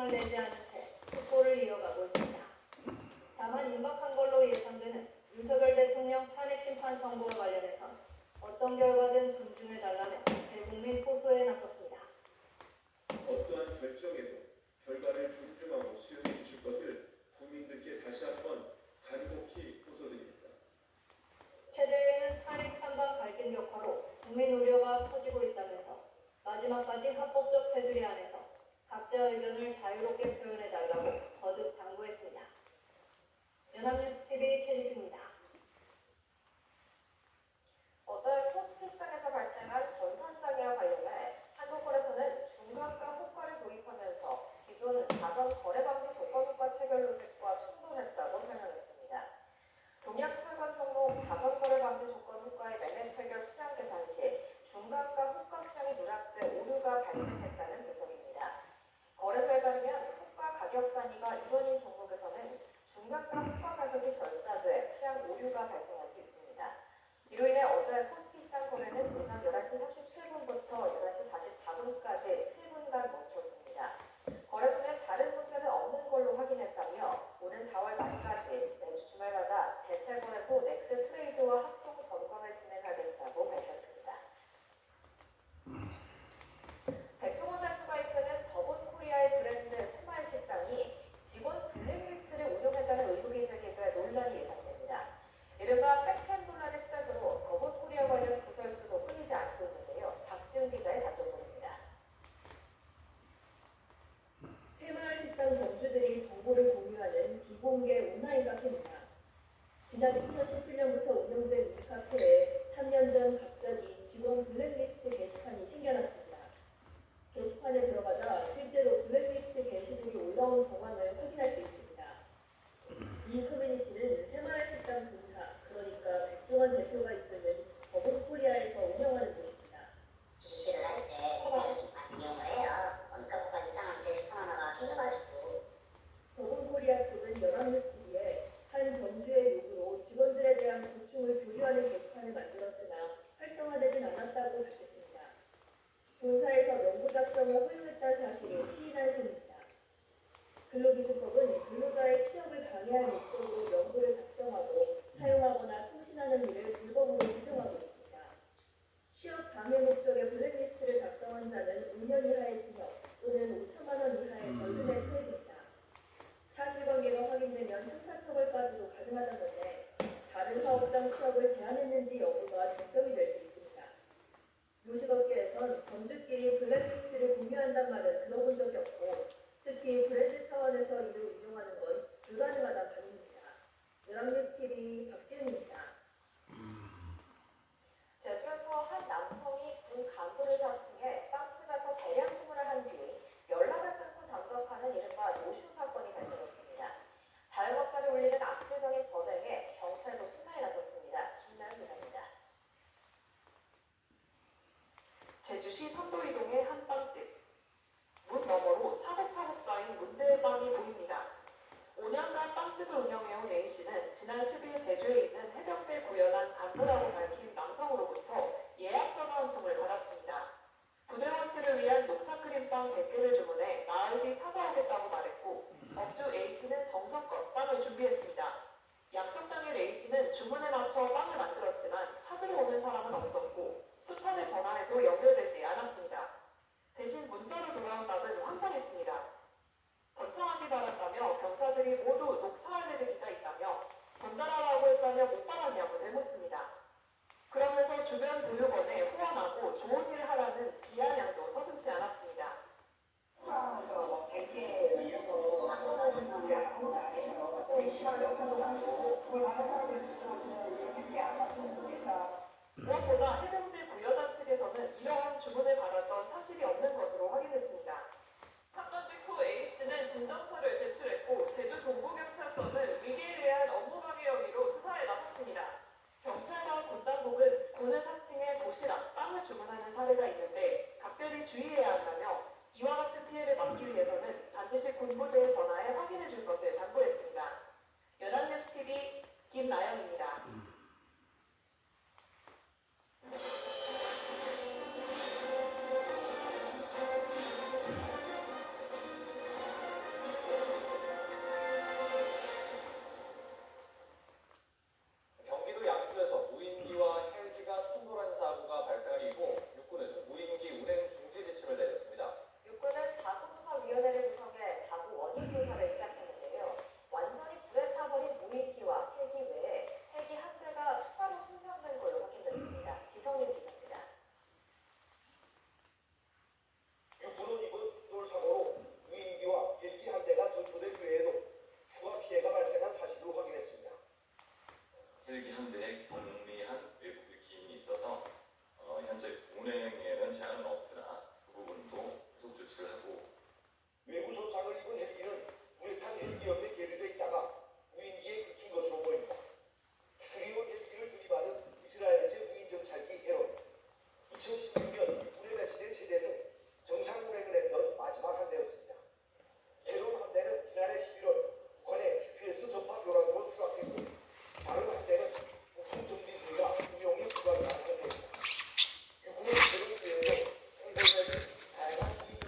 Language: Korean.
결정을 내지 않은 채 속보를 이어가고 있습니다. 다만 임박한 걸로 예상되는 윤석열 대통령 탄핵 심판 선고와 관련해선 어떤 결과든 존중해달라며 대국민 호소에 나섰습니다. 어떠한 결정에도 결과를 존중하고 수용해 주실 것을 국민들께 다시 한번 간곡히 호소드립니다. 최대위는 탄핵 찬반 갈등 격화로 국민 우려가 커지고 있다면서 마지막까지 합법적 테두리 안에서 각자 의견을 자유롭게 표현해달라고 거듭 당부했습니다. 연합뉴스TV 최지수입니다. 어제 코스피 시장에서 발생한 전산장애와 관련해 한국거래소는 중간가 호가를 도입하면서 기존 자전 거래 방지 조건 호가 체결 로직과 충돌했다고 설명했습니다. 동약 철관 종목 자전 거래 방지 조건 호가의 매매 체결 수량 계산 시 중간가 호가 수량이 누락돼 오류가 발생했다는 분석입니다. 거래소에 따르면 호가 가격 단위가 1원인 종목에서는 중간가 호가 가격이 절사돼 수량 오류가 발생할 수 있습니다. 이로 인해 어제 코스피 시장 거래는 오전 11시 37분부터 11시 44분까지 7분간 멈췄습니다. 거래소는 다른 문제는 없는 걸로 확인했다며 오는 4월 말까지 매주 주말마다 대체 거래소 넥스 트레이드와 합동 점검을 진행하겠다고 밝혔습니다. 백종원 대표가 이끄는 더본코리아의 브랜드 새마을 식당이 직원 블랙리스트를 운용했다는 의혹이 제기돼 논란이 예상됩니다. 이른바 백팬 논란을 시작으로 더본코리아 관련 구설수도 끊이지 않고 있는데요. 박지훈 기자의 단독보도입니다. 새마을 식당 점주들이 정보를 공유하는 비공개 온라인 카페입니다. 지난 2017년부터 운영된 이 카페에 3년 전 갑자기 직원 블랙리스트 게시판이 생겨났습니다. 게시판에 들어가자 실제로 블랙리스트 게시물이 올라온 정황을 확인할 수 있습니다. 이 커뮤니티는 새마을 식당 본사, 그러니까 백종원 대표가 이끄는 더본코리아에서 운영하는 곳입니다. 지시를 할 때 해가지고 좀 많이 이용을 해요. 원가 국가 이상한 게시판 하나가 생겨가지고. 더본코리아 측은 연합뉴스TV에 한 점주의 요구로 직원들에 대한 고충을 교류하는 게시판을 만들었으나 활성화되진 않았다고 밝혔습니다. 본사에서 명부 작성을 허용했다는 사실을 시인한 셈입니다. 근로기준법은 근로자의 취업을 방해할 목적으로 명부를 작성하고 사용하거나 통신하는 일을 불법으로 규정하고 있습니다. 취업 방해 목적의 블랙리스트를 작성한 자는 5년 이하의 징역 또는 5천만 원 이하의 벌금에 처해집니다. 사실관계가 확인되면 형사처벌까지도 가능하다는데 다른 사업장 취업을 제한했는지 여부가 쟁점이 될 수 있습니다. 요식업계에선 점주끼리 블랙리스트를 공유한단 말은 들어본 적이 없고 특히 브랜드 차원에서 이를 운용하는 건 불가능하다 반입니다. 연합뉴스TV 박지훈입니다. 제주에서 한 남성이 군 간부를 사칭해 빵집에서 대량 주문을 한 뒤 연락을 끊고 잠적하는 이른바 노쇼 사건이 발생했습니다. 자영업자를 울리는 악질적인 범행에 경찰도 수사에 나섰습니다. 김나연 기자입니다. 제주시 선도이동의 한 빵집. 문 너머로 차곡차곡 쌓인 문제의 빵이 보입니다. 5년간 빵집을 운영해온 A씨는 지난 10일 제주에 있는 해병대 구현한 간부라고 밝힌 남성으로부터 예약 전화 한 통을 받았습니다. 부대원들을 위한 녹차 크림빵 100개를 주문해 나흘 뒤 찾아오겠다고 말했고 업주 A씨는 정성껏 빵을 준비했습니다. 약속 당일 A씨는 주문에 맞춰 빵을 만들었지만 찾으러 오는 사람은 없었고 수차례 전화해도 연결되지 않았습니다. 대신 문자로 돌아온 답은 황당했습니다. 번창하기 바란다며 병사들이 모두 녹차 알레르기가 있다며 전달하라고 했다며 못 받았냐고 되묻습니다. 그러면서 주변 보육원에 후원하고 좋은 일을 하라는 비아냥도 서슴지 않았습니다. 무엇보다 해병대 부여단 측에서는 이러한 주문을 받았던 사실이 없는 것으로 확인했습니다. 사건 직후 A씨는 진정서를 제출했고 제주 동부경찰서는 위계에 의한 업무방해 혐의로 수사에 나섰습니다. 경찰과 군당국은 군을 사칭해 도시락, 빵을 주문하는 사례가 있는데 각별히 주의해야 한다며 이와 같은 피해를 막기 위해서는 반드시 군부대에 전화